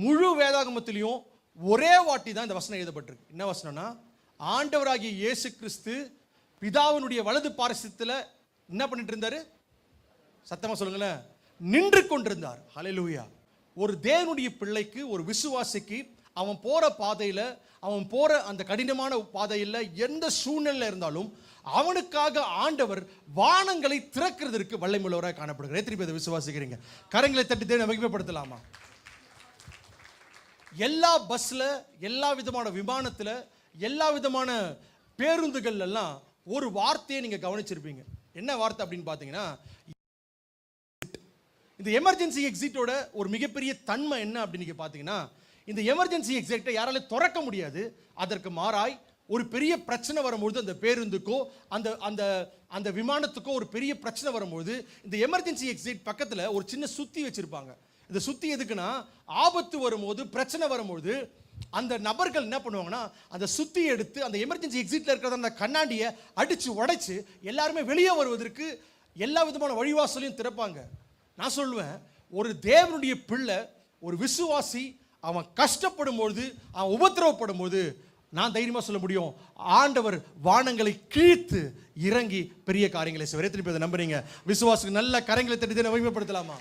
முழு வேதாகமத்திலையும் ஒரே வாட்டி தான் இந்த வசனம் எழுதப்பட்டிருக்கு. என்ன வசனம்னா, ஆண்டவராகிய இயேசு கிறிஸ்து பிதாவினுடைய வலது பாரசத்தில் என்ன பண்ணிட்டு இருந்தாரு? சத்தமா சொல்லுங்களேன். நின்று கொண்டிருந்தார். ஹல்லேலூயா. ஒரு தேவனுடைய பிள்ளைக்கு, ஒரு விசுவாசிக்கு, அவன் போற பாதையில, அவன் போற அந்த கடினமான பாதையில் எந்த சூழ்நிலையில் இருந்தாலும் அவனுக்காக ஆண்டவர் வானங்களை திறக்கிறதற்கு வல்லமையுள்ளவராக காணப்படுகிறார். எத்தனை பேர் விசுவாசிக்கிறீங்க? கரங்களை தட்டி தேவனை மகிமைப்படுத்தலாமா? எல்லா பஸ்ல, எல்லா விதமான விமானத்தில், எல்லா விதமான பேருந்துகள் எல்லாம் ஒரு வார்த்தையை நீங்க கவனிச்சிருப்பீங்க. என்ன வார்த்தை அப்படின்னு பார்த்தீங்கன்னா, இந்த எமர்ஜென்சி எக்ஸிட்டோட ஒரு மிகப்பெரிய தன்மை என்ன அப்படின்னு நீங்க பார்த்தீங்கன்னா, இந்த எமர்ஜென்சி எக்ஸிட்டை யாராலும் திறக்க முடியாது. அதற்கு மாறாய் ஒரு பெரிய பிரச்சனை வரும்போது, அந்த பேருந்துக்கோ அந்த அந்த அந்த விமானத்துக்கோ ஒரு பெரிய பிரச்சனை வரும்போது, இந்த எமர்ஜென்சி எக்ஸிட் பக்கத்தில் ஒரு சின்ன சுத்தி வச்சிருப்பாங்க. இந்த சுத்தி எதுக்குன்னா, ஆபத்து வரும்போது, பிரச்சனை வரும்போது அந்த நபர்கள் என்ன பண்ணுவாங்கன்னா, அந்த சுத்தி எடுத்து அந்த எமர்ஜென்சி எக்ஸிட்ல இருக்கிற அந்த கண்ணாடியை அடிச்சு உடைச்சு எல்லாருமே வெளியே வருவதற்கு எல்லா விதமான வழிவாசலையும் திறப்பாங்க. நான் சொல்லுவேன், ஒரு தேவனுடைய பிள்ளை, ஒரு விசுவாசி, அவன் கஷ்டப்படும் பொழுது, அவன் உபத்திரவப்படும் போது, நான் தைரியமா சொல்ல முடியும், ஆண்டவர் வானங்களை கிழித்து இறங்கி பெரிய காரியங்களை செய்வார். எத்தனை பேர் நம்புறீங்க? விசுவாசுக்கு நல்ல கரங்களை தட்டி மகிமைப்படுத்தலாமா?